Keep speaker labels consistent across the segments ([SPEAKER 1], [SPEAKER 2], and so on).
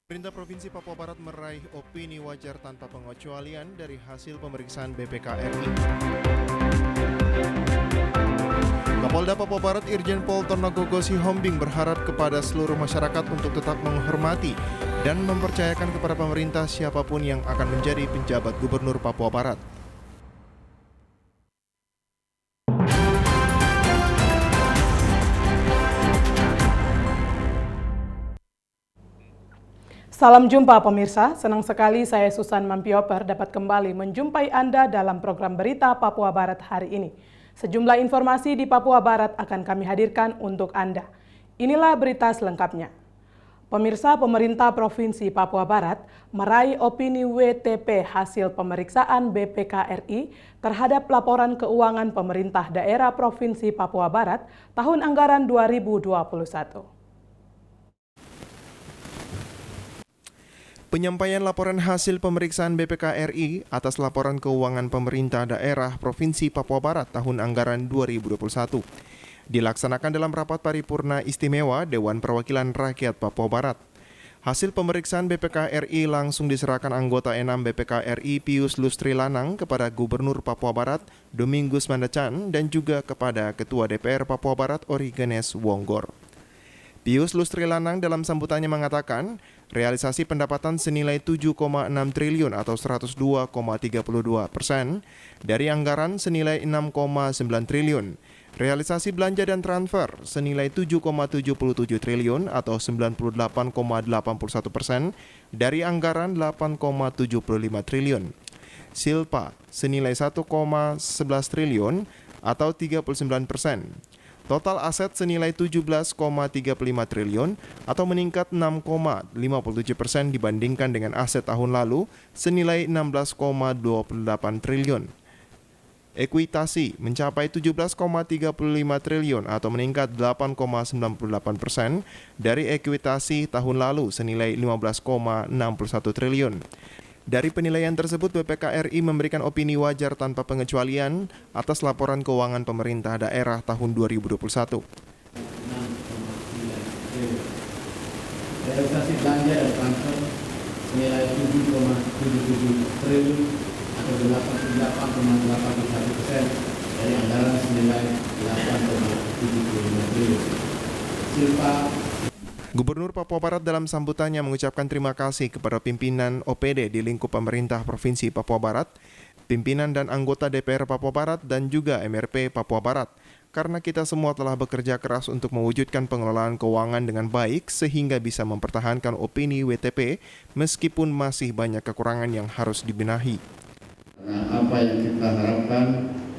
[SPEAKER 1] Pemerintah Provinsi Papua Barat meraih opini wajar tanpa pengecualian dari hasil pemeriksaan BPK RI. Kapolda Papua Barat Irjen Pol Tornagogo Sihombing berharap kepada seluruh masyarakat untuk tetap menghormati dan mempercayakan kepada pemerintah siapapun yang akan menjadi penjabat Gubernur Papua Barat.
[SPEAKER 2] Salam jumpa pemirsa, senang sekali saya Susan Mampioper dapat kembali menjumpai Anda dalam program berita Papua Barat hari ini. Sejumlah informasi di Papua Barat akan kami hadirkan untuk Anda. Inilah berita selengkapnya. Pemirsa, pemerintah Provinsi Papua Barat meraih opini WTP hasil pemeriksaan BPK RI terhadap laporan keuangan pemerintah daerah Provinsi Papua Barat tahun anggaran 2021.
[SPEAKER 1] Penyampaian laporan hasil pemeriksaan BPK RI atas laporan keuangan pemerintah daerah Provinsi Papua Barat tahun anggaran 2021 dilaksanakan dalam rapat paripurna istimewa Dewan Perwakilan Rakyat Papua Barat. Hasil pemeriksaan BPK RI langsung diserahkan anggota 6 BPK RI Pius Lustri Lanang kepada Gubernur Papua Barat Domingus Mandacan dan juga kepada Ketua DPR Papua Barat Origenes Wonggor. Pius Lustri Lanang dalam sambutannya mengatakan, realisasi pendapatan senilai 7,6 triliun atau 102,32% dari anggaran senilai 6,9 triliun. Realisasi belanja dan transfer senilai 7,77 triliun atau 98,81% dari anggaran 8,75 triliun. Silpa senilai 1,11 triliun atau 39%. Total aset senilai 17,35 triliun atau meningkat 6,57% dibandingkan dengan aset tahun lalu senilai 16,28 triliun. Ekuitasi mencapai 17,35 triliun atau meningkat 8,98% dari ekuitasi tahun lalu senilai 15,61 triliun. Dari penilaian tersebut, BPK RI memberikan opini wajar tanpa pengecualian atas laporan keuangan pemerintah daerah tahun 2021.
[SPEAKER 3] Realisasi belanja dan transfer senilai 7,77 triliun atau 88,81% dari anggaran senilai 8,75 triliun. Silpa
[SPEAKER 1] Gubernur Papua Barat dalam sambutannya mengucapkan terima kasih kepada pimpinan OPD di lingkup pemerintah Provinsi Papua Barat, pimpinan dan anggota DPR Papua Barat dan juga MRP Papua Barat, karena kita semua telah bekerja keras untuk mewujudkan pengelolaan keuangan dengan baik sehingga bisa mempertahankan opini WTP meskipun masih banyak kekurangan yang harus dibenahi.
[SPEAKER 3] Karena apa yang kita harapkan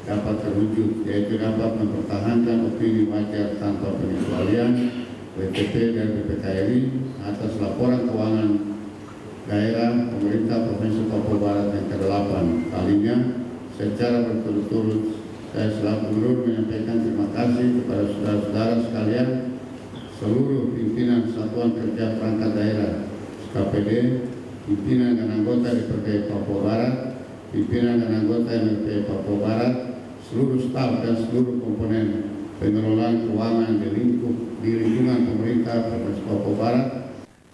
[SPEAKER 3] dapat terwujud, yaitu dapat mempertahankan opini wajar tanpa pengecualian WTP dan BPK RI atas laporan keuangan daerah pemerintah Provinsi Papua Barat yang ke-8 kalinya secara berturut-turut. Saya selaku gubernur menyampaikan terima kasih kepada saudara-saudara sekalian, seluruh pimpinan Satuan Kerja Perangkat Daerah KPD, pimpinan dan anggota DPRD Papua Barat, pimpinan dan anggota MRP Papua Barat, seluruh staf dan seluruh komponen pengelolaan keuangan di lingkungan pemerintah Provinsi Papua Barat.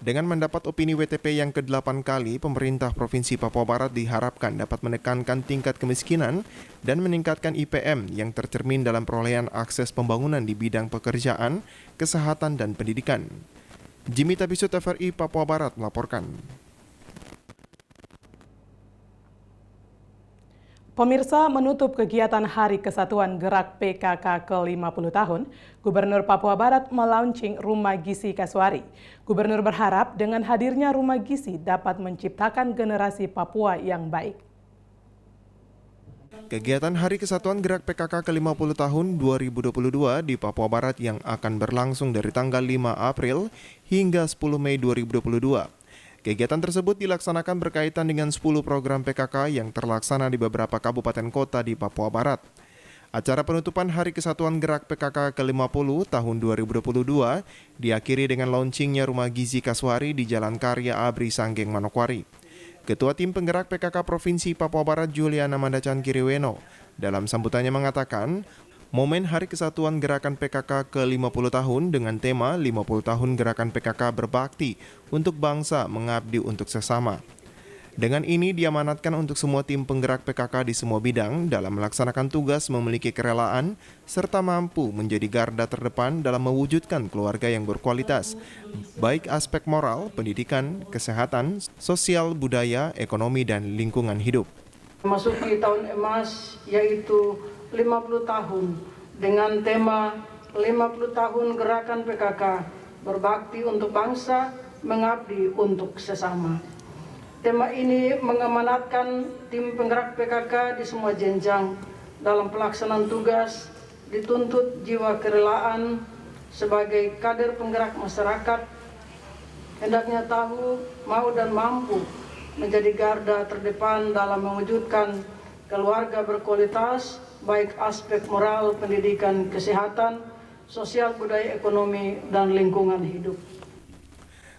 [SPEAKER 1] Dengan mendapat opini WTP yang ke-8 kali, pemerintah Provinsi Papua Barat diharapkan dapat menekankan tingkat kemiskinan dan meningkatkan IPM yang tercermin dalam perolehan akses pembangunan di bidang pekerjaan, kesehatan, dan pendidikan. Jimmy Tabisut TVRI Papua Barat melaporkan.
[SPEAKER 2] Pemirsa, menutup kegiatan Hari Kesatuan Gerak PKK ke-50 tahun, Gubernur Papua Barat melaunching Rumah Gizi Kasuari. Gubernur berharap dengan hadirnya Rumah Gizi dapat menciptakan generasi Papua yang baik.
[SPEAKER 1] Kegiatan Hari Kesatuan Gerak PKK ke-50 tahun 2022 di Papua Barat yang akan berlangsung dari tanggal 5 April hingga 10 Mei 2022. Kegiatan tersebut dilaksanakan berkaitan dengan 10 program PKK yang terlaksana di beberapa kabupaten kota di Papua Barat. Acara penutupan Hari Kesatuan Gerak PKK ke-50 tahun 2022 diakhiri dengan launchingnya Rumah Gizi Kasuari di Jalan Karya Abri Sanggeng Manokwari. Ketua Tim Penggerak PKK Provinsi Papua Barat Juliana Mandacan Kiriweno dalam sambutannya mengatakan, Momen Hari Kesatuan Gerakan PKK ke-50 tahun dengan tema 50 tahun Gerakan PKK berbakti untuk bangsa mengabdi untuk sesama. Dengan ini diamanatkan untuk semua tim penggerak PKK di semua bidang dalam melaksanakan tugas memiliki kerelaan serta mampu menjadi garda terdepan dalam mewujudkan keluarga yang berkualitas, baik aspek moral, pendidikan, kesehatan, sosial, budaya, ekonomi, dan lingkungan hidup.
[SPEAKER 4] Memasuki tahun emas yaitu 50 tahun dengan tema 50 tahun Gerakan PKK berbakti untuk bangsa, mengabdi untuk sesama. Tema ini mengamanatkan tim penggerak PKK di semua jenjang dalam pelaksanaan tugas, dituntut jiwa kerelaan sebagai kader penggerak masyarakat, hendaknya tahu, mau dan mampu menjadi garda terdepan dalam mewujudkan keluarga berkualitas, baik aspek moral, pendidikan, kesehatan, sosial, budaya, ekonomi, dan lingkungan hidup.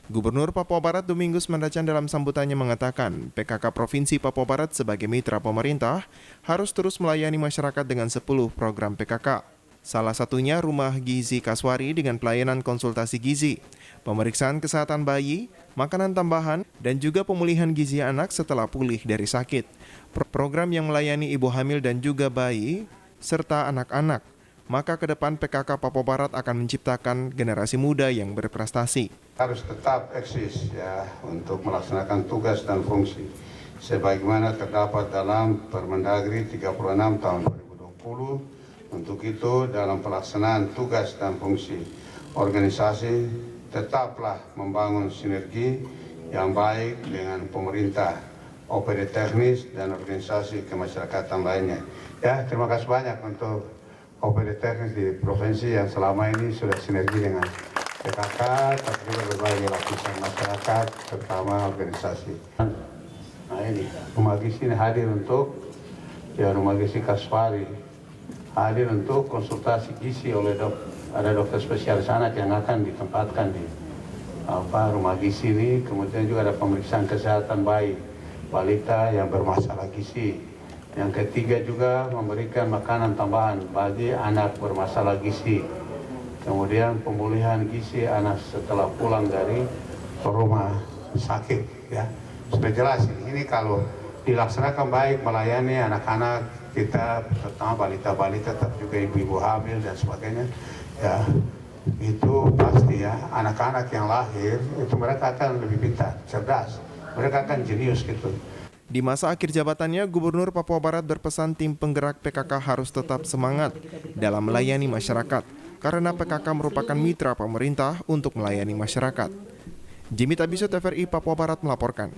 [SPEAKER 1] Gubernur Papua Barat Domingus Mandacan dalam sambutannya mengatakan PKK Provinsi Papua Barat sebagai mitra pemerintah harus terus melayani masyarakat dengan 10 program PKK. Salah satunya Rumah Gizi Kaswari dengan pelayanan konsultasi gizi, pemeriksaan kesehatan bayi, makanan tambahan, dan juga pemulihan gizi anak setelah pulih dari sakit. Program yang melayani ibu hamil dan juga bayi, serta anak-anak. Maka ke depan PKK Papua Barat akan menciptakan generasi muda yang berprestasi.
[SPEAKER 5] Harus tetap eksis ya untuk melaksanakan tugas dan fungsi sebagaimana terdapat dalam Permendagri 36 tahun 2020. Untuk itu dalam pelaksanaan tugas dan fungsi organisasi tetaplah membangun sinergi yang baik dengan pemerintah, OPD teknis dan organisasi kemasyarakatan lainnya. Ya, terima kasih banyak untuk OPD teknis di provinsi yang selama ini sudah sinergi dengan PKK, tapi juga berbagai lapisan masyarakat, terutama organisasi. Nah ini, Rumah Gizi ini hadir untuk, Rumah Gizi Kaswari, hadir untuk konsultasi gizi oleh ada dokter spesialis anak yang akan ditempatkan di Rumah Gizi ini, kemudian juga ada pemeriksaan kesehatan bayi, balita yang bermasalah gizi. Yang ketiga juga memberikan makanan tambahan bagi anak bermasalah gizi. Kemudian pemulihan gizi anak setelah pulang dari rumah sakit. Ya, sudah jelas ini kalau dilaksanakan baik melayani anak-anak kita, terutama balita-balita, tapi juga ibu-ibu hamil dan sebagainya. Ya, itu pasti ya anak-anak yang lahir itu mereka akan lebih pintar, cerdas, mereka akan jenius gitu.
[SPEAKER 1] Di masa akhir jabatannya, Gubernur Papua Barat berpesan tim penggerak PKK harus tetap semangat dalam melayani masyarakat, karena PKK merupakan mitra pemerintah untuk melayani masyarakat. Jimmy Tabiso, TVRI Papua Barat melaporkan.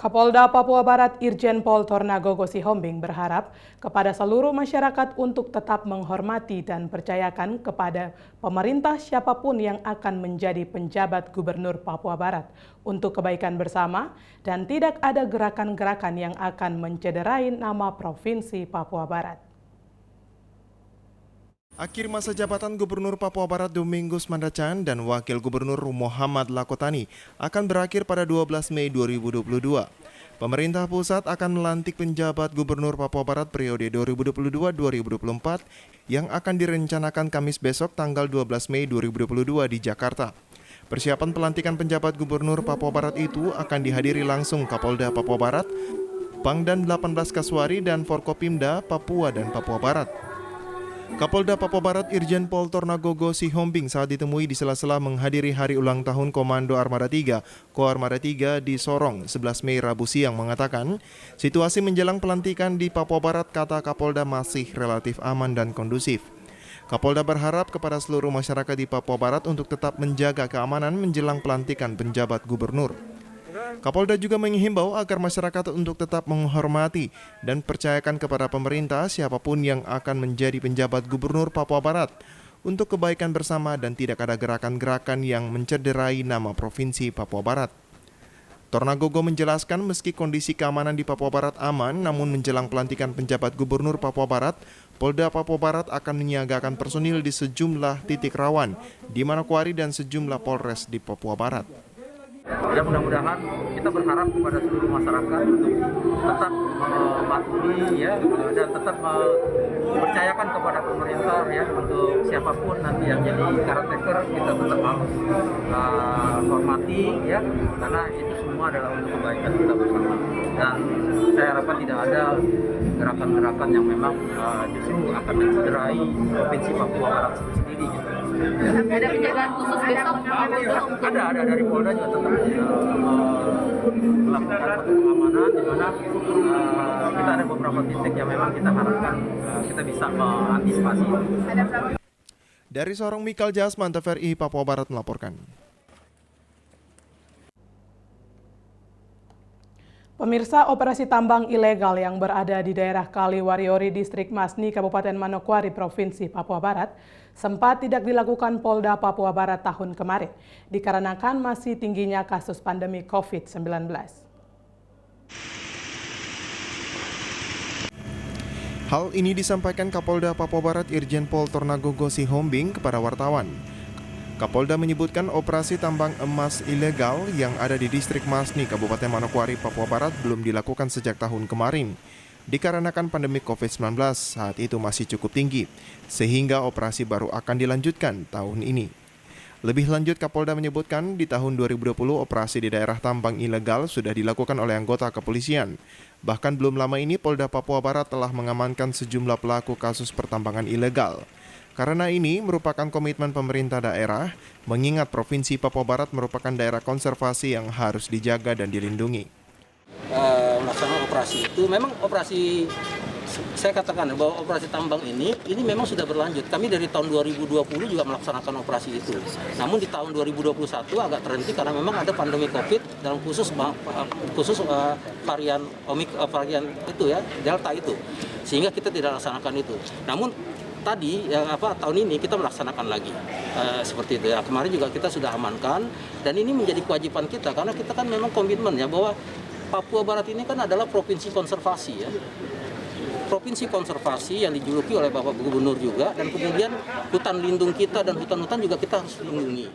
[SPEAKER 2] Kapolda Papua Barat Irjen Pol Tornagogo Sihombing berharap kepada seluruh masyarakat untuk tetap menghormati dan percayakan kepada pemerintah siapapun yang akan menjadi penjabat Gubernur Papua Barat untuk kebaikan bersama dan tidak ada gerakan-gerakan yang akan mencederai nama Provinsi Papua Barat.
[SPEAKER 1] Akhir masa jabatan Gubernur Papua Barat Domingus Mandacan dan Wakil Gubernur Muhammad Lakotani akan berakhir pada 12 Mei 2022. Pemerintah pusat akan melantik penjabat Gubernur Papua Barat periode 2022-2024 yang akan direncanakan Kamis besok tanggal 12 Mei 2022 di Jakarta. Persiapan pelantikan penjabat Gubernur Papua Barat itu akan dihadiri langsung Kapolda Papua Barat, Pangdam 18 Kaswari, dan Forkopimda Papua dan Papua Barat. Kapolda Papua Barat Irjen Pol Tornagogo Sihombing saat ditemui di sela-sela menghadiri hari ulang tahun Komando Armada 3, Koarmada 3 di Sorong 11 Mei Rabu siang mengatakan, situasi menjelang pelantikan di Papua Barat kata Kapolda masih relatif aman dan kondusif. Kapolda berharap kepada seluruh masyarakat di Papua Barat untuk tetap menjaga keamanan menjelang pelantikan penjabat gubernur. Kapolda juga menghimbau agar masyarakat untuk tetap menghormati dan percayakan kepada pemerintah siapapun yang akan menjadi penjabat gubernur Papua Barat untuk kebaikan bersama dan tidak ada gerakan-gerakan yang mencederai nama Provinsi Papua Barat. Tornagogo menjelaskan meski kondisi keamanan di Papua Barat aman, namun menjelang pelantikan penjabat gubernur Papua Barat, Polda Papua Barat akan menyiagakan personil di sejumlah titik rawan di Manokwari dan sejumlah polres di Papua Barat.
[SPEAKER 6] Dan mudah-mudahan kita berharap kepada seluruh masyarakat untuk tetap mematuhi ya dan tetap percayakan kepada pemerintah ya untuk siapapun nanti yang jadi caretaker kita tetap harus hormati ya karena itu semua adalah untuk kebaikan kita bersama. Dan saya harapkan tidak ada gerakan-gerakan yang memang justru akan mencederai provinsi Papua Barat sendiri gitu.
[SPEAKER 7] Ada penjagaan khusus besok?
[SPEAKER 6] Ada dari Polda juga tetap melakukan satu pengamanan di mana kita ada beberapa titik yang memang kita harapkan kita bisa mengantisipasi.
[SPEAKER 1] Dari Sorong, Mikal Jasman, TVRI Papua Barat melaporkan.
[SPEAKER 2] Pemirsa, operasi tambang ilegal yang berada di daerah Kaliwariori, Distrik Masni, Kabupaten Manokwari, Provinsi Papua Barat, sempat tidak dilakukan Polda Papua Barat tahun kemarin, dikarenakan masih tingginya kasus pandemi COVID-19.
[SPEAKER 1] Hal ini disampaikan Kapolda Papua Barat Irjen Pol Tornagogo Sihombing kepada wartawan. Kapolda menyebutkan operasi tambang emas ilegal yang ada di Distrik Masni, Kabupaten Manokwari, Papua Barat belum dilakukan sejak tahun kemarin. Dikarenakan pandemi COVID-19 saat itu masih cukup tinggi, sehingga operasi baru akan dilanjutkan tahun ini. Lebih lanjut, Kapolda menyebutkan di tahun 2020 operasi di daerah tambang ilegal sudah dilakukan oleh anggota kepolisian. Bahkan belum lama ini Polda Papua Barat telah mengamankan sejumlah pelaku kasus pertambangan ilegal. Karena ini merupakan komitmen pemerintah daerah, mengingat Provinsi Papua Barat merupakan daerah konservasi yang harus dijaga dan dilindungi.
[SPEAKER 6] Melaksanakan operasi itu, memang operasi, saya katakan bahwa operasi tambang ini memang sudah berlanjut. Kami dari tahun 2020 juga melaksanakan operasi itu. Namun di tahun 2021 agak terhenti karena memang ada pandemi COVID dalam khusus varian itu ya, Delta itu. Sehingga kita tidak laksanakan itu. Namun tadi tahun ini kita melaksanakan lagi seperti itu ya. Kemarin juga kita sudah amankan dan ini menjadi kewajiban kita karena kita kan memang komitmen ya bahwa Papua Barat ini kan adalah provinsi konservasi ya. Provinsi konservasi yang dijuluki oleh Bapak Gubernur juga dan kemudian hutan lindung kita dan hutan-hutan juga kita harus lindungi.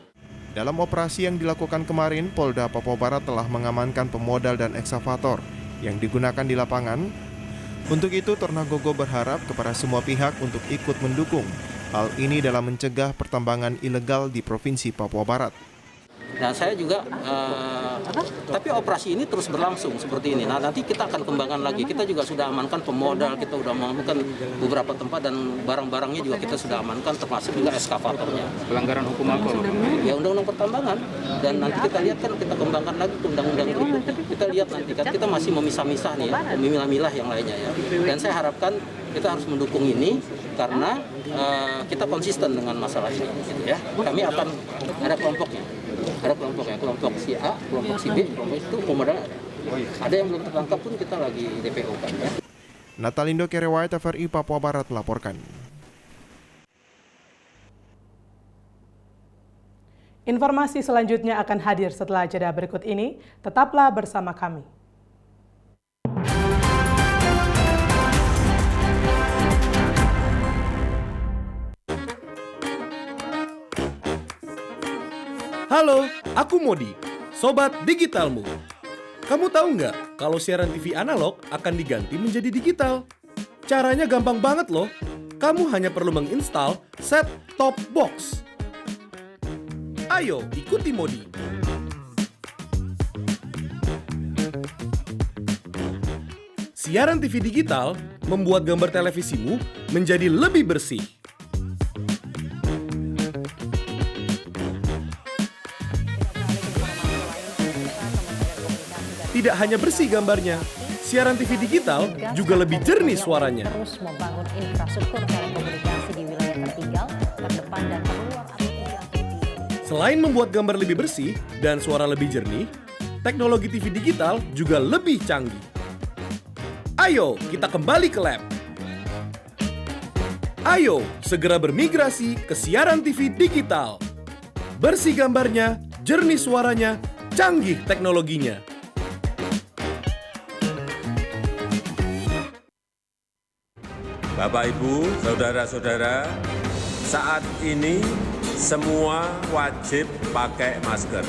[SPEAKER 1] Dalam operasi yang dilakukan kemarin, Polda Papua Barat telah mengamankan pemodal dan eksavator yang digunakan di lapangan. Untuk itu, Tornagogo berharap kepada semua pihak untuk ikut mendukung hal ini dalam mencegah pertambangan ilegal di Provinsi Papua Barat.
[SPEAKER 6] Nah, saya juga, tapi operasi ini terus berlangsung seperti ini. Nah, nanti kita akan kembangkan lagi. Kita juga sudah amankan pemodal, kita sudah mengamankan beberapa tempat dan barang-barangnya juga kita sudah amankan, termasuk juga eskavatornya.
[SPEAKER 8] Pelanggaran hukum apa?
[SPEAKER 6] Ya, undang-undang pertambangan. Dan nanti kita lihat kan, kita kembangkan lagi undang-undang berikutnya. Kita lihat nanti kan, kita masih memisah-misah nih ya, memilah-milah yang lainnya ya. Dan saya harapkan kita harus mendukung ini karena kita konsisten dengan masalah ini. Gitu ya. Kami akan ada kelompoknya. Ada kelompok si A, kelompok si B, kelompok itu kemudian ada yang belum tertangkap pun kita lagi DPO kan ya.
[SPEAKER 1] Natalindo Kerewai, TVRI Papua Barat melaporkan.
[SPEAKER 2] Informasi selanjutnya akan hadir setelah jeda berikut ini. Tetaplah bersama kami.
[SPEAKER 9] Halo, aku Modi, Sobat Digitalmu. Kamu tahu nggak kalau siaran TV analog akan diganti menjadi digital? Caranya gampang banget loh. Kamu hanya perlu menginstal set-top box. Ayo, ikuti Modi. Siaran TV digital membuat gambar televisimu menjadi lebih bersih. Tidak hanya bersih gambarnya, siaran TV digital juga lebih jernih suaranya.
[SPEAKER 7] Terus membangun infrastruktur telekomunikasi di wilayah tertinggal, terdepan dan terluar aplikasi.
[SPEAKER 9] Selain membuat gambar lebih bersih dan suara lebih jernih, teknologi TV digital juga lebih canggih. Ayo, kita kembali ke lab. Ayo, segera bermigrasi ke siaran TV digital. Bersih gambarnya, jernih suaranya, canggih teknologinya.
[SPEAKER 10] Bapak, Ibu, Saudara-saudara, saat ini semua wajib pakai masker.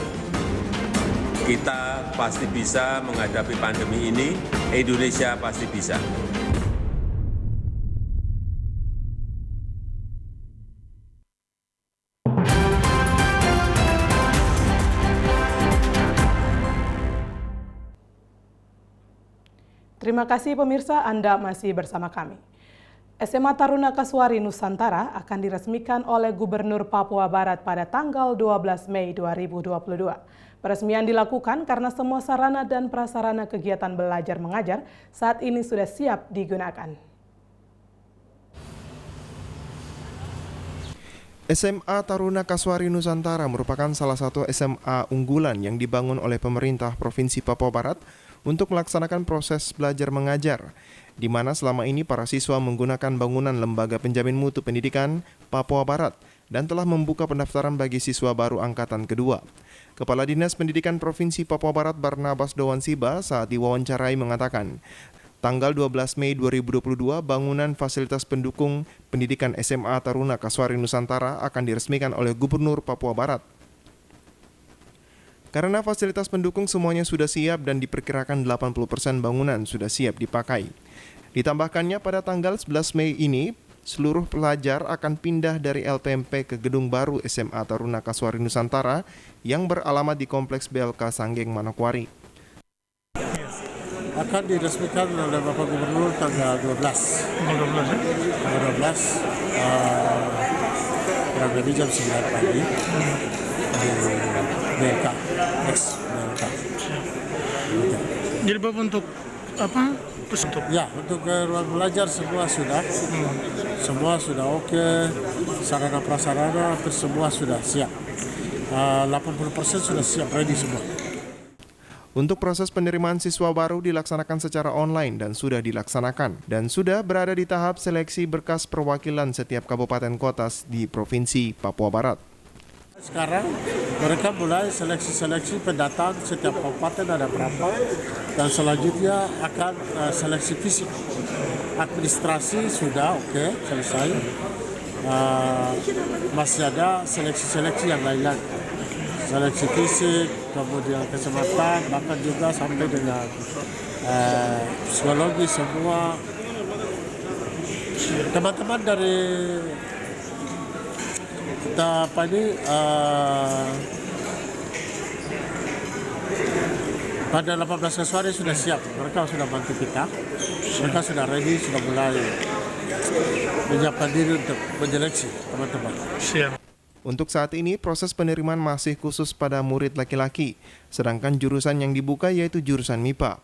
[SPEAKER 10] Kita pasti bisa menghadapi pandemi ini, Indonesia pasti bisa.
[SPEAKER 2] Terima kasih pemirsa, Anda masih bersama kami. SMA Taruna Kasuari Nusantara akan diresmikan oleh Gubernur Papua Barat pada tanggal 12 Mei 2022. Peresmian dilakukan karena semua sarana dan prasarana kegiatan belajar mengajar saat ini sudah siap digunakan.
[SPEAKER 1] SMA Taruna Kasuari Nusantara merupakan salah satu SMA unggulan yang dibangun oleh pemerintah Provinsi Papua Barat untuk melaksanakan proses belajar mengajar, di mana selama ini para siswa menggunakan bangunan Lembaga Penjamin Mutu Pendidikan Papua Barat dan telah membuka pendaftaran bagi siswa baru angkatan kedua. Kepala Dinas Pendidikan Provinsi Papua Barat Barnabas Dowansiba saat diwawancarai mengatakan, tanggal 12 Mei 2022 bangunan fasilitas pendukung pendidikan SMA Taruna Kasuari Nusantara akan diresmikan oleh Gubernur Papua Barat. Karena fasilitas pendukung semuanya sudah siap dan diperkirakan 80% bangunan sudah siap dipakai. Ditambahkannya pada tanggal 11 Mei ini, seluruh pelajar akan pindah dari LPMP ke gedung baru SMA Taruna Kasuari Nusantara yang beralamat di Kompleks BLK Sanggeng, Manokwari.
[SPEAKER 8] Akan diresmikan oleh Bapak Gubernur tanggal 12. Tanggal 12, kurang lebih jam 9 pagi. BLK, ex-BLK.
[SPEAKER 11] Jadi Bapak untuk apa? Untuk
[SPEAKER 8] ya, untuk ruang belajar semua sudah oke, sarana prasarana semua sudah siap. 80% sudah siap, ready semua.
[SPEAKER 1] Untuk proses penerimaan siswa baru dilaksanakan secara online dan sudah dilaksanakan dan sudah berada di tahap seleksi berkas perwakilan setiap kabupaten kota di Provinsi Papua Barat.
[SPEAKER 8] Sekarang mereka mulai seleksi pendatang, setiap kabupaten ada berapa, dan selanjutnya akan seleksi fisik. Administrasi sudah oke, selesai. Masih ada seleksi yang lain-lain. Seleksi fisik, kemudian kesempatan, bahkan juga sampai dengan psikologi semua. Teman-teman dari apa ini pada 18 Kasuari sudah siap, mereka sudah bantu kita, mereka sudah ready, sudah mulai menyiapkan diri untuk menyeleksi teman-teman.
[SPEAKER 11] siap.
[SPEAKER 1] Untuk saat ini, proses penerimaan masih khusus pada murid laki-laki, sedangkan jurusan yang dibuka yaitu jurusan MIPA.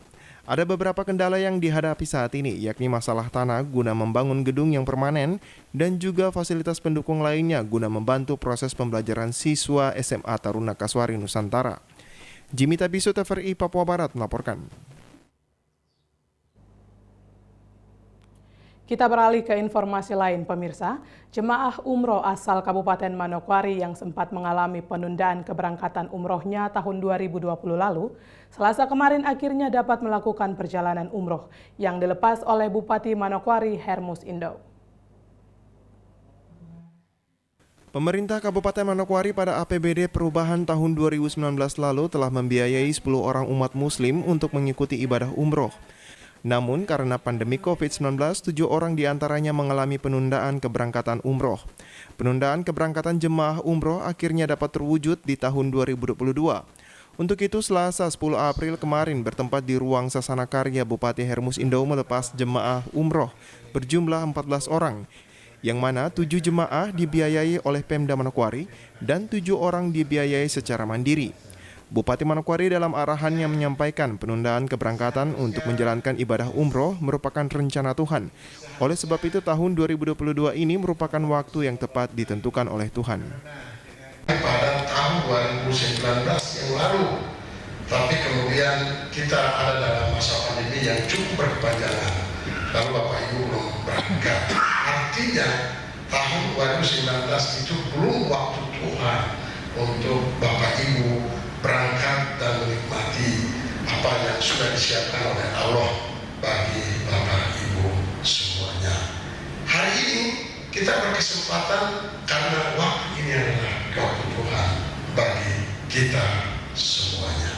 [SPEAKER 1] Ada beberapa kendala yang dihadapi saat ini, yakni masalah tanah guna membangun gedung yang permanen dan juga fasilitas pendukung lainnya guna membantu proses pembelajaran siswa SMA Taruna Kasuari Nusantara. Jimmy Tabiso, TVRI Papua Barat melaporkan.
[SPEAKER 2] Kita beralih ke informasi lain, pemirsa. Jemaah umroh asal Kabupaten Manokwari yang sempat mengalami penundaan keberangkatan umrohnya tahun 2020 lalu, Selasa kemarin akhirnya dapat melakukan perjalanan umroh yang dilepas oleh Bupati Manokwari Hermus Indo.
[SPEAKER 1] Pemerintah Kabupaten Manokwari pada APBD Perubahan tahun 2019 lalu telah membiayai 10 orang umat muslim untuk mengikuti ibadah umroh. Namun karena pandemi COVID-19, 7 orang diantaranya mengalami penundaan keberangkatan umroh. Penundaan keberangkatan jemaah umroh akhirnya dapat terwujud di tahun 2022. Untuk itu, Selasa 10 April kemarin bertempat di Ruang Sasana Karya Bupati Hermus Indo melepas jemaah umroh berjumlah 14 orang, yang mana 7 jemaah dibiayai oleh Pemda Manokwari dan 7 orang dibiayai secara mandiri. Bupati Manokwari dalam arahannya menyampaikan penundaan keberangkatan untuk menjalankan ibadah umroh merupakan rencana Tuhan. Oleh sebab itu tahun 2022 ini merupakan waktu yang tepat ditentukan oleh Tuhan.
[SPEAKER 12] Pada tahun 2019 yang lalu, tapi kemudian kita ada dalam masa pandemi yang cukup berkepanjangan. Lalu Bapak Ibu belum berangkat. Artinya tahun 2019 itu belum waktu Tuhan untuk Bapak Ibu berangkat dan menikmati apa yang sudah disiapkan oleh Allah bagi Bapak Ibu semuanya. Hari ini kita berkesempatan karena waktu ini adalah waktu Tuhan bagi kita semuanya.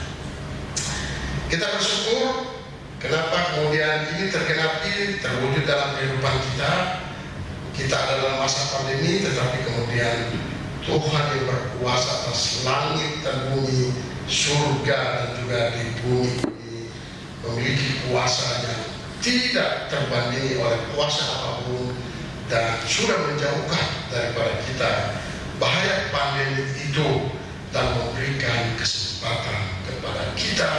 [SPEAKER 12] Kita bersyukur kenapa kemudian ini tergenapi, terwujud dalam kehidupan kita. Kita ada dalam masa pandemi, tetapi kemudian Tuhan yang berkuasa atas langit dan bumi, surga dan juga di bumi ini memiliki kuasa yang tidak terbandingi oleh kuasa apapun dan sudah menjauhkan daripada kita bahaya pandemi itu dan memberikan kesempatan kepada kita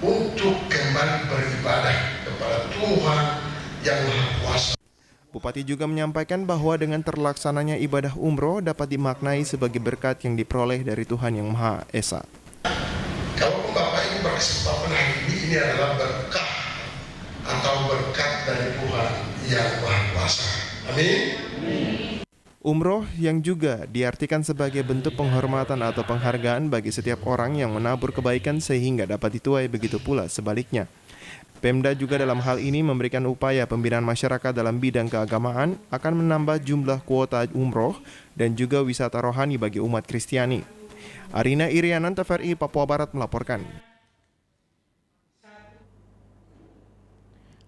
[SPEAKER 12] untuk kembali beribadah kepada Tuhan yang Maha Kuasa.
[SPEAKER 1] Bupati juga menyampaikan bahwa dengan terlaksananya ibadah umroh dapat dimaknai sebagai berkat yang diperoleh dari Tuhan Yang Maha Esa.
[SPEAKER 12] Kalau Bapak Ibu berkesempatan hari ini adalah berkah atau berkat dari Tuhan Yang Maha Kuasa. Amin.
[SPEAKER 1] Umroh yang juga diartikan sebagai bentuk penghormatan atau penghargaan bagi setiap orang yang menabur kebaikan sehingga dapat dituai, begitu pula sebaliknya. Pemda juga dalam hal ini memberikan upaya pembinaan masyarakat dalam bidang keagamaan akan menambah jumlah kuota umroh dan juga wisata rohani bagi umat Kristiani. Arina Irianan, TVRI Papua Barat melaporkan.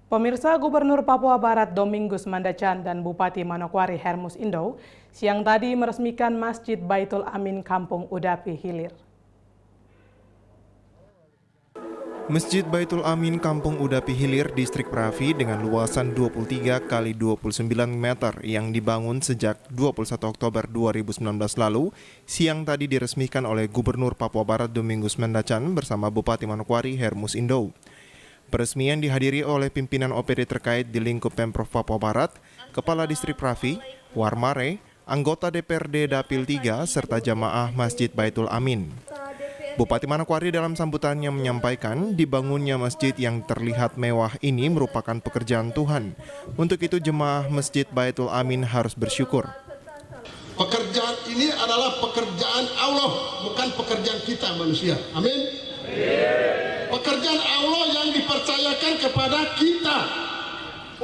[SPEAKER 2] Pemirsa, Gubernur Papua Barat Domingus Mandacan dan Bupati Manokwari Hermus Indo siang tadi meresmikan Masjid Baitul Amin Kampung Udapi Hilir.
[SPEAKER 1] Masjid Baitul Amin Kampung Udapi Hilir, Distrik Pravi dengan luasan 23 x 29 meter yang dibangun sejak 21 Oktober 2019 lalu, siang tadi diresmikan oleh Gubernur Papua Barat Domingus Mandacan bersama Bupati Manokwari Hermus Indo. Peresmian dihadiri oleh pimpinan OPD terkait di lingkup Pemprov Papua Barat, Kepala Distrik Pravi, Warmare, anggota DPRD Dapil 3, serta jamaah Masjid Baitul Amin. Bupati Manokwari dalam sambutannya menyampaikan dibangunnya masjid yang terlihat mewah ini merupakan pekerjaan Tuhan. Untuk itu jemaah Masjid Baitul Amin harus bersyukur.
[SPEAKER 12] Pekerjaan ini adalah pekerjaan Allah, bukan pekerjaan kita manusia. Amin. Pekerjaan Allah yang dipercayakan kepada kita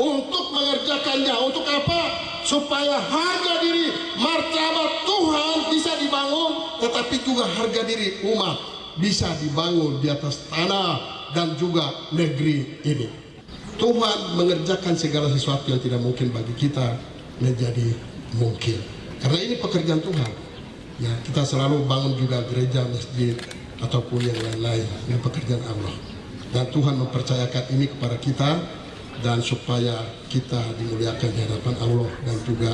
[SPEAKER 12] untuk mengerjakannya. Untuk apa? Supaya harga diri, martabat Tuhan bisa dibangun, tetapi juga harga diri umat bisa dibangun di atas tanah dan juga negeri ini. Tuhan mengerjakan segala sesuatu yang tidak mungkin bagi kita menjadi mungkin. Karena ini pekerjaan Tuhan. Ya, kita selalu bangun juga gereja, masjid, ataupun yang lain-lain. Ini pekerjaan Allah. Dan Tuhan mempercayakan ini kepada kita, dan supaya kita dimuliakan di hadapan Allah dan juga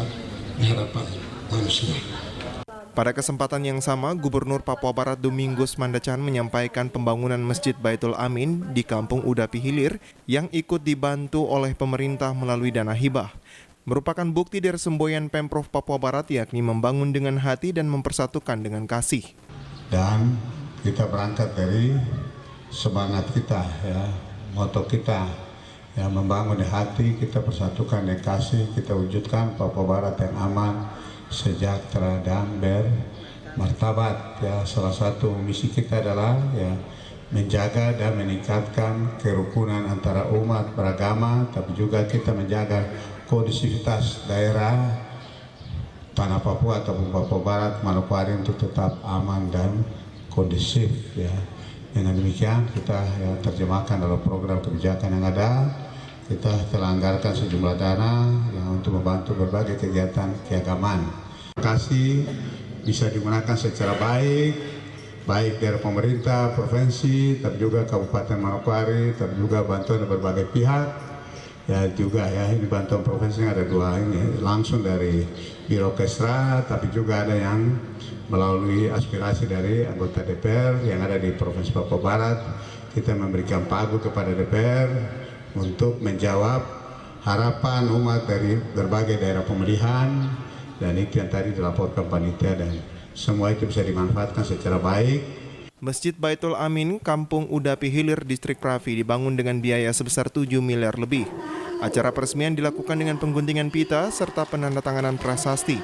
[SPEAKER 12] di hadapan manusia.
[SPEAKER 1] Pada kesempatan yang sama, Gubernur Papua Barat Domingus Mandacan menyampaikan pembangunan Masjid Baitul Amin di Kampung Udapi Hilir yang ikut dibantu oleh pemerintah melalui dana hibah. Merupakan bukti dari semboyan Pemprov Papua Barat, yakni membangun dengan hati dan mempersatukan dengan kasih.
[SPEAKER 5] Dan kita berangkat dari semangat kita, ya, moto kita. Ya, membangun di hati, kita persatukan di kasih, kita wujudkan Papua Barat yang aman, sejahtera dan bermartabat. Ya, salah satu misi kita adalah ya menjaga dan meningkatkan kerukunan antara umat beragama, tapi juga kita menjaga kondusivitas daerah tanah Papua ataupun Papua Barat Manokwari untuk tetap aman dan kondusif. Ya. Dengan demikian kita ya, terjemahkan dalam program kebijakan yang ada. Kita telah anggarkan sejumlah dana yang untuk membantu berbagai kegiatan keagamaan. Terima kasih bisa digunakan secara baik dari pemerintah provinsi, tapi juga Kabupaten Manokwari, tapi juga bantuan dari berbagai pihak. Ya juga ya, ini bantuan provinsi ada dua ini, langsung dari Biro Kesra, tapi juga ada yang melalui aspirasi dari anggota DPR yang ada di Provinsi Papua Barat. Kita memberikan pagu kepada DPR untuk menjawab harapan umat dari berbagai daerah pemilihan, dan itu yang tadi dilaporkan panitia, dan semua itu bisa dimanfaatkan secara baik.
[SPEAKER 1] Masjid Baitul Amin Kampung Udapi Hilir, Distrik Pravi dibangun dengan biaya sebesar 7 miliar lebih. Acara peresmian dilakukan dengan pengguntingan pita serta penandatanganan prasasti.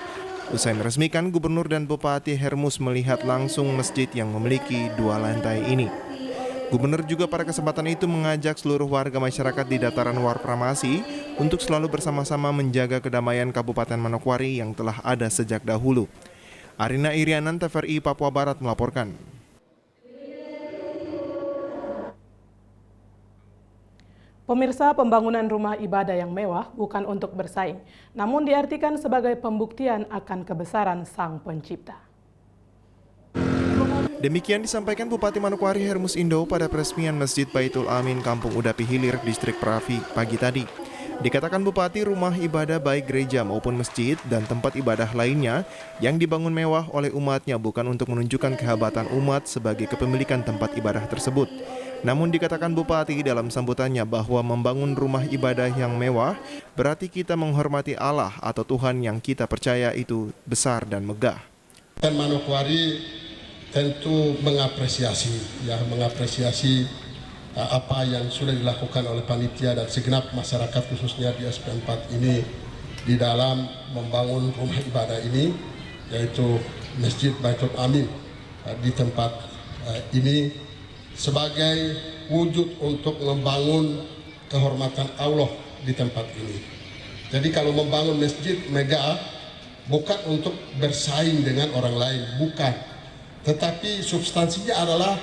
[SPEAKER 1] Usai meresmikan, Gubernur dan Bupati Hermus melihat langsung masjid yang memiliki 2 lantai ini. Gubernur juga pada kesempatan itu mengajak seluruh warga masyarakat di dataran Warpramasi untuk selalu bersama-sama menjaga kedamaian Kabupaten Manokwari yang telah ada sejak dahulu. Arina Irianan, TVRI Papua Barat melaporkan.
[SPEAKER 2] Pemirsa, pembangunan rumah ibadah yang mewah bukan untuk bersaing, namun diartikan sebagai pembuktian akan kebesaran Sang Pencipta.
[SPEAKER 1] Demikian disampaikan Bupati Manokwari Hermus Indo pada peresmian Masjid Baitul Amin Kampung Udapi Hilir, Distrik Perapi pagi tadi. Dikatakan Bupati, rumah ibadah baik gereja maupun masjid dan tempat ibadah lainnya yang dibangun mewah oleh umatnya bukan untuk menunjukkan kehebatan umat sebagai kepemilikan tempat ibadah tersebut. Namun dikatakan Bupati dalam sambutannya bahwa membangun rumah ibadah yang mewah berarti kita menghormati Allah atau Tuhan yang kita percaya itu besar dan megah.
[SPEAKER 12] Dan Manokwari tentu mengapresiasi apa yang sudah dilakukan oleh panitia dan segenap masyarakat khususnya di SP4 ini di dalam membangun rumah ibadah ini, yaitu Masjid Baitul Amin di tempat ini sebagai wujud untuk membangun kehormatan Allah di tempat ini. Jadi kalau membangun masjid megah bukan untuk bersaing dengan orang lain, bukan. Tetapi substansinya adalah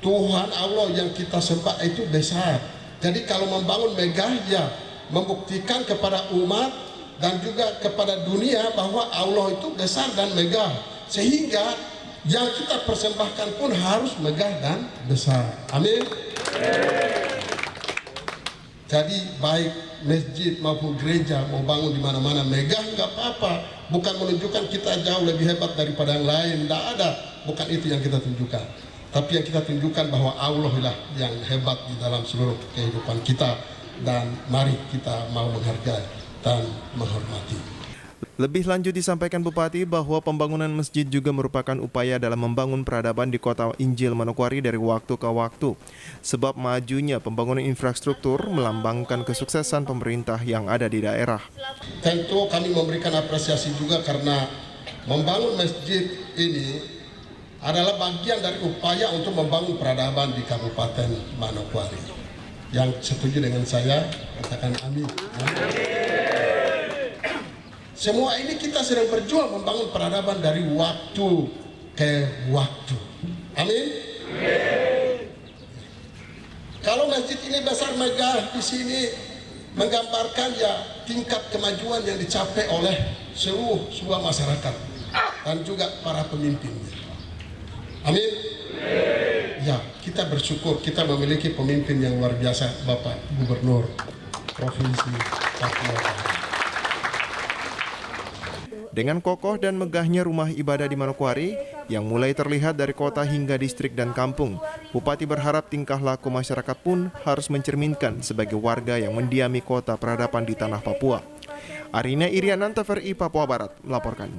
[SPEAKER 12] Tuhan Allah yang kita sembah itu besar. Jadi kalau membangun megah, ya membuktikan kepada umat dan juga kepada dunia bahwa Allah itu besar dan megah. Sehingga yang kita persembahkan pun harus megah dan besar. Amin. Jadi baik masjid maupun gereja mau bangun di mana-mana megah nggak apa-apa. Bukan menunjukkan kita jauh lebih hebat daripada yang lain. Tidak ada. Bukan itu yang kita tunjukkan. Tapi yang kita tunjukkan bahwa Allah lah yang hebat di dalam seluruh kehidupan kita. Dan mari kita mau menghargai dan menghormati.
[SPEAKER 1] Lebih lanjut disampaikan Bupati bahwa pembangunan masjid juga merupakan upaya dalam membangun peradaban di kota Injil Manokwari dari waktu ke waktu. Sebab majunya pembangunan infrastruktur melambangkan kesuksesan pemerintah yang ada di daerah.
[SPEAKER 12] Tentu kami memberikan apresiasi juga karena membangun masjid ini adalah bagian dari upaya untuk membangun peradaban di Kabupaten Manokwari. Yang setuju dengan saya, katakan amin. Semua ini kita sedang berjuang membangun peradaban dari waktu ke waktu. Amin. Kalau masjid ini besar megah di sini menggambarkan ya tingkat kemajuan yang dicapai oleh sebuah masyarakat dan juga para pemimpinnya. Amin. Ya, kita bersyukur kita memiliki pemimpin yang luar biasa, Bapak Gubernur Provinsi Papua.
[SPEAKER 1] Dengan kokoh dan megahnya rumah ibadah di Manokwari yang mulai terlihat dari kota hingga distrik dan kampung, Bupati berharap tingkah laku masyarakat pun harus mencerminkan sebagai warga yang mendiami kota peradaban di tanah Papua. Arina Irianan, TVRI Papua Barat melaporkan.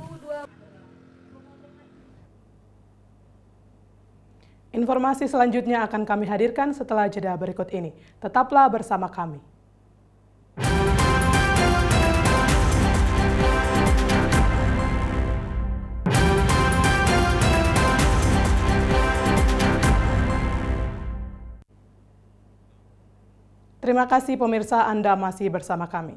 [SPEAKER 2] Informasi selanjutnya akan kami hadirkan setelah jeda berikut ini. Tetaplah bersama kami. Terima kasih pemirsa, Anda masih bersama kami.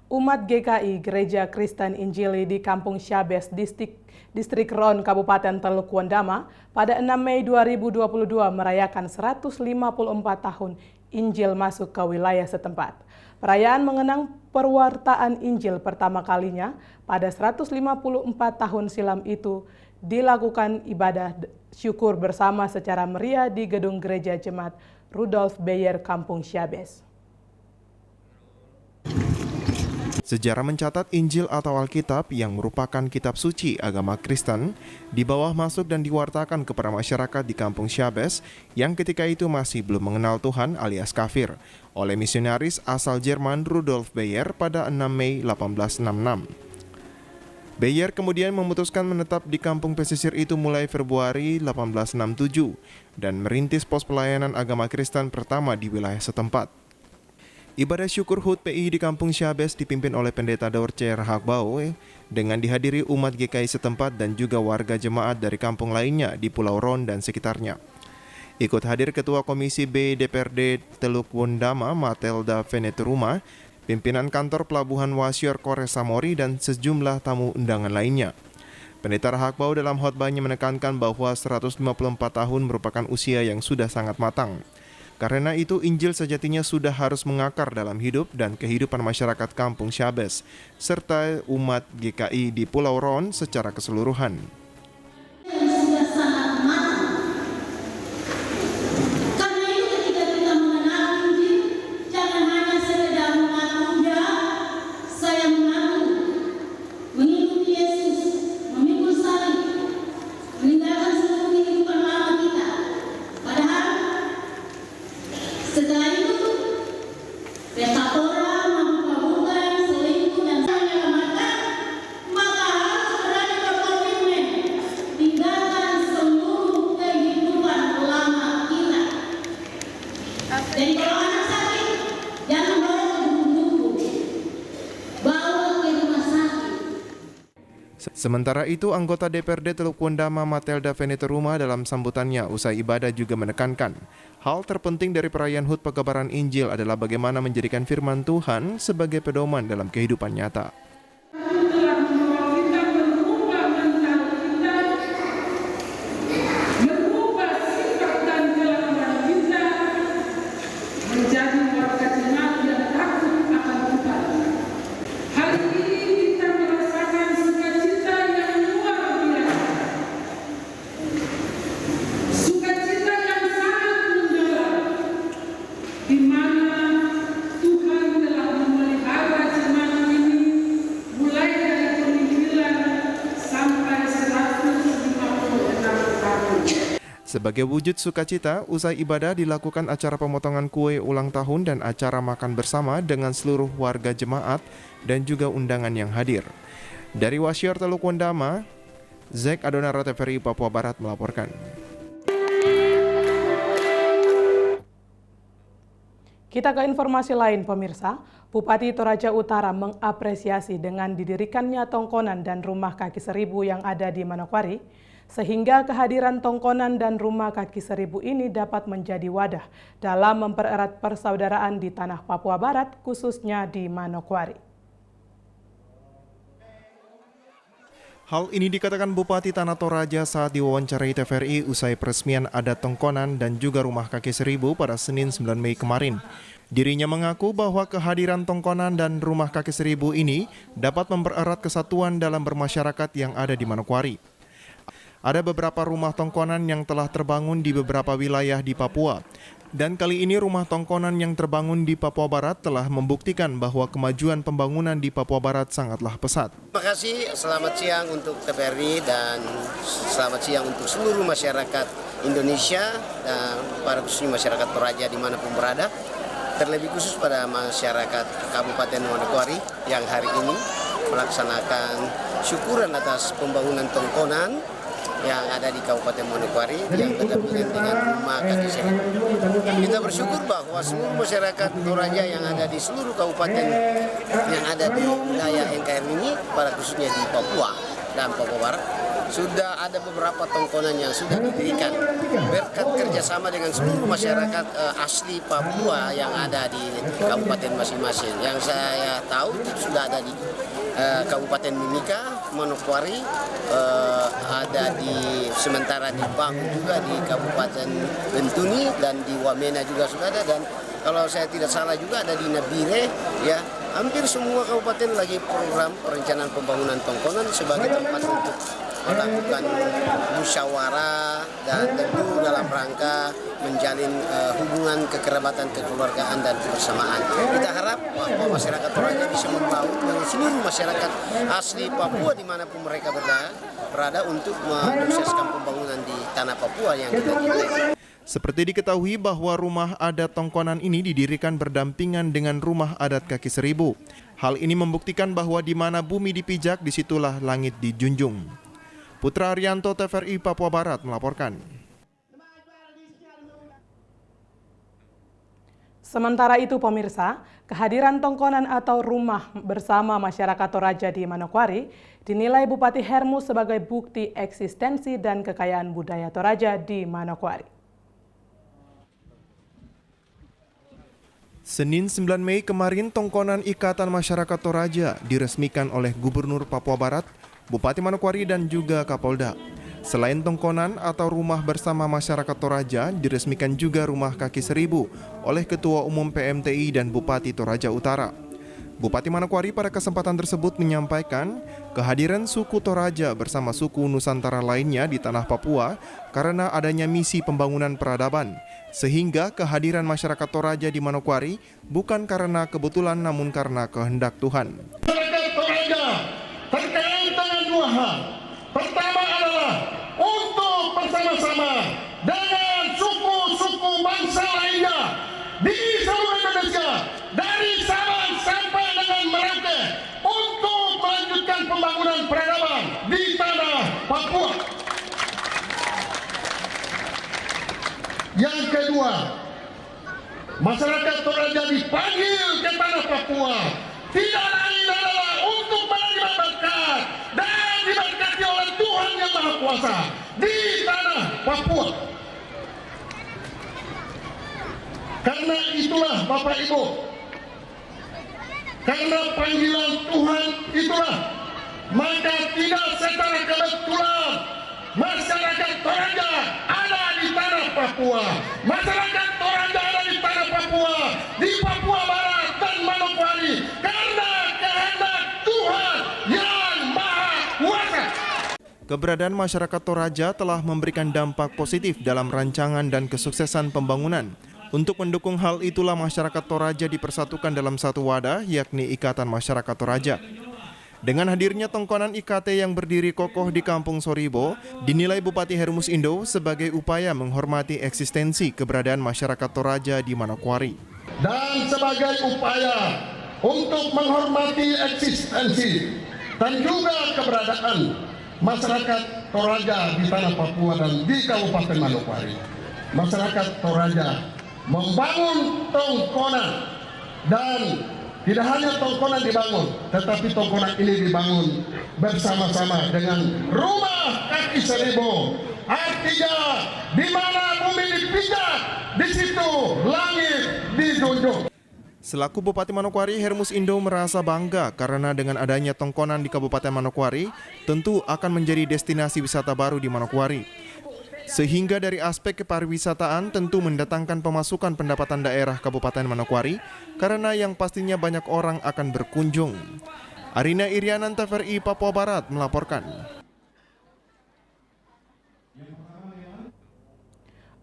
[SPEAKER 2] Umat GKI Gereja Kristen Injili di Kampung Syabes, Distrik Ron, Kabupaten Teluk Wondama, pada 6 Mei 2022 merayakan 154 tahun Injil masuk ke wilayah setempat. Perayaan mengenang perwartaan Injil pertama kalinya pada 154 tahun silam itu dilakukan ibadah syukur bersama secara meriah di Gedung Gereja Jemaat Rudolf Beyer, Kampung Syabes.
[SPEAKER 1] Sejarah mencatat Injil atau Alkitab yang merupakan kitab suci agama Kristen dibawa masuk dan diwartakan kepada masyarakat di Kampung Syabes yang ketika itu masih belum mengenal Tuhan alias kafir oleh misionaris asal Jerman Rudolf Beyer pada 6 Mei 1866. Beyer kemudian memutuskan menetap di kampung pesisir itu mulai Februari 1867 dan merintis pos pelayanan agama Kristen pertama di wilayah setempat. Ibadah syukur HUT PI di Kampung Syabes dipimpin oleh Pendeta Dorce Rahakbau dengan dihadiri umat GKI setempat dan juga warga jemaat dari kampung lainnya di Pulau Ron dan sekitarnya. Ikut hadir Ketua Komisi B DPRD Teluk Wondama Matelda Veneturuma, pimpinan kantor Pelabuhan Wasior Kores Samori dan sejumlah tamu undangan lainnya. Pendeta Rahakbau dalam khotbahnya menekankan bahwa 154 tahun merupakan usia yang sudah sangat matang. Karena itu, Injil sejatinya sudah harus mengakar dalam hidup dan kehidupan masyarakat kampung Syabes, serta umat GKI di Pulau Roan secara keseluruhan. Sementara itu, anggota DPRD Teluk Wondama Matelda Veneteruma dalam sambutannya usai ibadah juga menekankan, hal terpenting dari perayaan HUT Pekabaran Injil adalah bagaimana menjadikan firman Tuhan sebagai pedoman dalam kehidupan nyata. Sebagai wujud sukacita, usai ibadah dilakukan acara pemotongan kue ulang tahun dan acara makan bersama dengan seluruh warga jemaat dan juga undangan yang hadir. Dari Wasior Teluk Wondama, Zek Adonara TVRI Papua Barat melaporkan.
[SPEAKER 2] Kita ke informasi lain, pemirsa. Bupati Toraja Utara mengapresiasi dengan didirikannya tongkonan dan rumah kaki seribu yang ada di Manokwari, sehingga kehadiran tongkonan dan rumah kaki seribu ini dapat menjadi wadah dalam mempererat persaudaraan di tanah Papua Barat, khususnya di Manokwari.
[SPEAKER 1] Hal ini dikatakan Bupati Tanah Toraja saat diwawancarai TVRI usai peresmian adat tongkonan dan juga rumah kaki seribu pada Senin 9 Mei kemarin. Dirinya mengaku bahwa kehadiran tongkonan dan rumah kaki seribu ini dapat mempererat kesatuan dalam bermasyarakat yang ada di Manokwari. Ada beberapa rumah tongkonan yang telah terbangun di beberapa wilayah di Papua. Dan kali ini rumah tongkonan yang terbangun di Papua Barat telah membuktikan bahwa kemajuan pembangunan di Papua Barat sangatlah pesat.
[SPEAKER 13] Terima kasih, selamat siang untuk TVRI dan selamat siang untuk seluruh masyarakat Indonesia dan para khususnya masyarakat Toraja dimanapun berada. Terlebih khusus pada masyarakat Kabupaten Manokwari yang hari ini melaksanakan syukuran atas pembangunan tongkonan yang ada di Kabupaten Manokwari yang berdampingan dengan rumah kaki seribu. Kita bersyukur bahwa seluruh masyarakat Toraja yang ada di seluruh kabupaten yang ada di wilayah NKRI ini, pada khususnya di Papua dan Papua Barat, sudah ada beberapa tongkonan yang sudah didirikan berkat kerjasama dengan seluruh masyarakat asli Papua yang ada di kabupaten masing-masing. Yang saya tahu sudah ada di Kabupaten Mimika, Manokwari, ada di sementara di Bang juga di Kabupaten Bentuni dan di Wamena juga sudah ada, dan kalau saya tidak salah juga ada di Nabire. Ya, hampir semua kabupaten lagi program perencanaan pembangunan tongkonan sebagai tempat untuk melakukan musyawarah dan tentu dalam rangka menjalin hubungan kekerabatan, kekeluargaan dan kebersamaan. Kita harap bahwa masyarakat Toraja bisa membaur dengan seluruh masyarakat asli Papua dimanapun mereka berada untuk menyukseskan pembangunan di tanah Papua yang kita cintai.
[SPEAKER 1] Seperti diketahui bahwa rumah adat tongkonan ini didirikan berdampingan dengan rumah adat kaki seribu. Hal ini membuktikan bahwa di mana bumi dipijak, disitulah langit dijunjung. Putra Arianto, TVRI Papua Barat melaporkan.
[SPEAKER 2] Sementara itu, pemirsa, kehadiran tongkonan atau rumah bersama masyarakat Toraja di Manokwari dinilai Bupati Hermus sebagai bukti eksistensi dan kekayaan budaya Toraja di Manokwari.
[SPEAKER 1] Senin 9 Mei kemarin, tongkonan Ikatan Masyarakat Toraja diresmikan oleh Gubernur Papua Barat, Bupati Manokwari dan juga Kapolda. Selain tongkonan atau rumah bersama masyarakat Toraja, diresmikan juga rumah kaki 1000 oleh Ketua Umum PMTI dan Bupati Toraja Utara. Bupati Manokwari pada kesempatan tersebut menyampaikan kehadiran suku Toraja bersama suku Nusantara lainnya di tanah Papua karena adanya misi pembangunan peradaban, sehingga kehadiran masyarakat Toraja di Manokwari bukan karena kebetulan namun karena kehendak Tuhan.
[SPEAKER 12] Masyarakat Toraja terkait dengan dua hal. Pertama adalah untuk bersama-sama dengan suku-suku bangsa lainnya di seluruh Indonesia, dari Sabang sampai dengan Merauke, untuk melanjutkan pembangunan peradaban di tanah Papua. Yang kedua, masyarakat Toraja dipanggil ke tanah Papua tidak lain adalah untuk menerima berkat dan diberkati oleh Tuhan Yang Maha Kuasa di tanah Papua. Karena itulah Bapak Ibu, karena panggilan Tuhan itulah, maka tidak secara kebetulan masyarakat Toraja ada di tanah Papua. Masyarakat Toraja ada di tanah Papua, di Papua Barat dan Manokwari, karena kehendak Tuhan Yang Maha Kuasa.
[SPEAKER 1] Keberadaan masyarakat Toraja telah memberikan dampak positif dalam rancangan dan kesuksesan pembangunan. Untuk mendukung hal itulah masyarakat Toraja dipersatukan dalam satu wadah, yakni Ikatan Masyarakat Toraja. Dengan hadirnya tongkonan IKT yang berdiri kokoh di Kampung Soribo, dinilai Bupati Hermus Indo sebagai upaya menghormati eksistensi keberadaan masyarakat Toraja di Manokwari.
[SPEAKER 12] Dan sebagai upaya untuk menghormati eksistensi dan juga keberadaan masyarakat Toraja di tanah Papua dan di Kabupaten Manokwari. Masyarakat Toraja membangun tongkonan, dan tidak hanya tongkonan dibangun, tetapi tongkonan ini dibangun bersama-sama dengan rumah kaki 1000. Artinya di mana bumi dipijak, di situ langit dijunjung.
[SPEAKER 1] Selaku Bupati Manokwari, Hermus Indo merasa bangga karena dengan adanya tongkonan di Kabupaten Manokwari, tentu akan menjadi destinasi wisata baru di Manokwari. Sehingga dari aspek kepariwisataan tentu mendatangkan pemasukan pendapatan daerah Kabupaten Manokwari karena yang pastinya banyak orang akan berkunjung. Arina Irianan, TVRI Papua Barat melaporkan.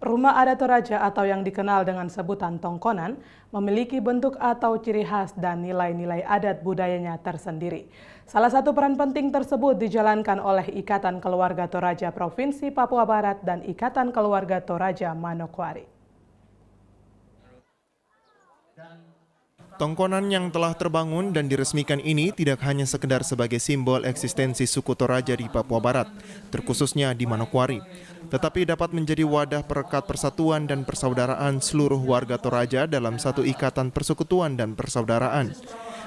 [SPEAKER 2] Rumah adat Toraja atau yang dikenal dengan sebutan tongkonan memiliki bentuk atau ciri khas dan nilai-nilai adat budayanya tersendiri. Salah satu peran penting tersebut dijalankan oleh Ikatan Keluarga Toraja Provinsi Papua Barat dan Ikatan Keluarga Toraja Manokwari.
[SPEAKER 1] Tongkonan yang telah terbangun dan diresmikan ini tidak hanya sekedar sebagai simbol eksistensi suku Toraja di Papua Barat, terkhususnya di Manokwari, tetapi dapat menjadi wadah perekat persatuan dan persaudaraan seluruh warga Toraja dalam satu ikatan persekutuan dan persaudaraan.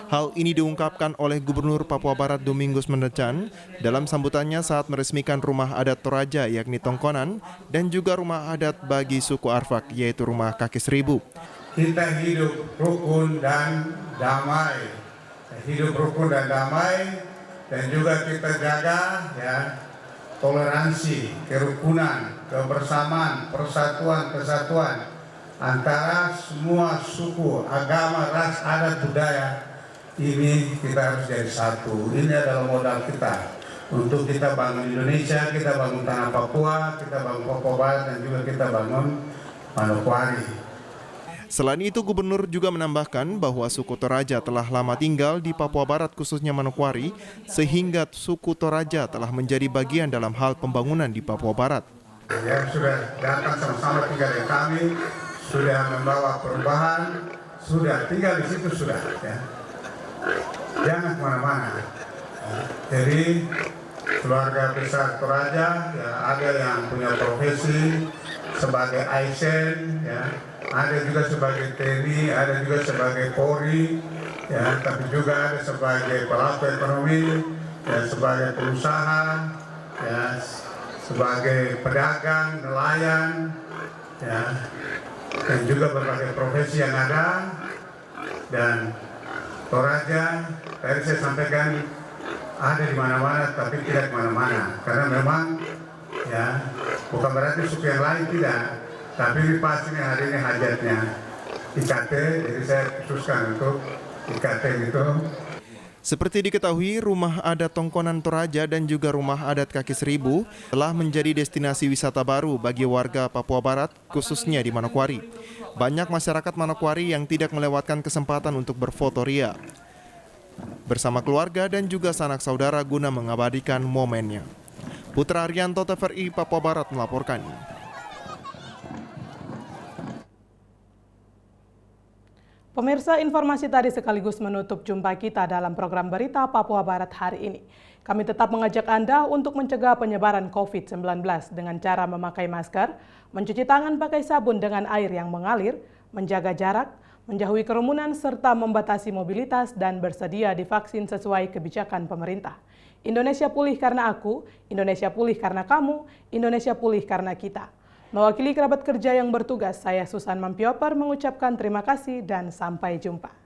[SPEAKER 1] Hal ini diungkapkan oleh Gubernur Papua Barat Domingus Mendecan dalam sambutannya saat meresmikan rumah adat Toraja yakni tongkonan dan juga rumah adat bagi suku Arfak yaitu rumah kaki 1000.
[SPEAKER 5] Kita hidup rukun dan damai, dan juga kita jaga ya toleransi, kerukunan, kebersamaan, persatuan, kesatuan antara semua suku, agama, ras, adat, budaya. Ini kita harus jadi satu. Ini adalah modal kita untuk kita bangun Indonesia, kita bangun tanah Papua, kita bangun Papua Barat, dan juga kita bangun Manokwari.
[SPEAKER 1] Selain itu, Gubernur juga menambahkan bahwa suku Toraja telah lama tinggal di Papua Barat khususnya Manokwari, sehingga suku Toraja telah menjadi bagian dalam hal pembangunan di Papua Barat.
[SPEAKER 5] Yang sudah datang sama-sama tinggal dengan kami, sudah membawa perubahan, sudah tinggal di situ sudah. Ya. Jangan kemana-mana. Jadi keluarga besar Toraja, ya, ada yang punya profesi sebagai ASN, ya. Ada juga sebagai TNI, ada juga sebagai Polri, ya, tapi juga ada sebagai pelaku ekonomi, ya, sebagai pengusaha, ya, sebagai pedagang, nelayan, ya, dan juga berbagai profesi yang ada. Dan Toraja, tadi saya sampaikan ada di mana-mana, tapi tidak kemana-mana, karena memang
[SPEAKER 14] ya, bukan berarti suku yang lain tidak, tapi ini pasti hari ini hajatnya IKT, jadi saya khususkan untuk IKT gitu.
[SPEAKER 1] Seperti diketahui, Rumah Adat Tongkonan Toraja dan juga Rumah Adat Kaki Seribu telah menjadi destinasi wisata baru bagi warga Papua Barat, khususnya di Manokwari. Banyak masyarakat Manokwari yang tidak melewatkan kesempatan untuk berfoto ria bersama keluarga dan juga sanak saudara guna mengabadikan momennya. Putra Arianto, TVRI Papua Barat melaporkan.
[SPEAKER 2] Pemirsa, informasi tadi sekaligus menutup jumpa kita dalam program berita Papua Barat hari ini. Kami tetap mengajak Anda untuk mencegah penyebaran COVID-19 dengan cara memakai masker, mencuci tangan pakai sabun dengan air yang mengalir, menjaga jarak, menjauhi kerumunan, serta membatasi mobilitas dan bersedia divaksin sesuai kebijakan pemerintah. Indonesia pulih karena aku, Indonesia pulih karena kamu, Indonesia pulih karena kita. Mewakili kerabat kerja yang bertugas, saya Susan Mampioper mengucapkan terima kasih dan sampai jumpa.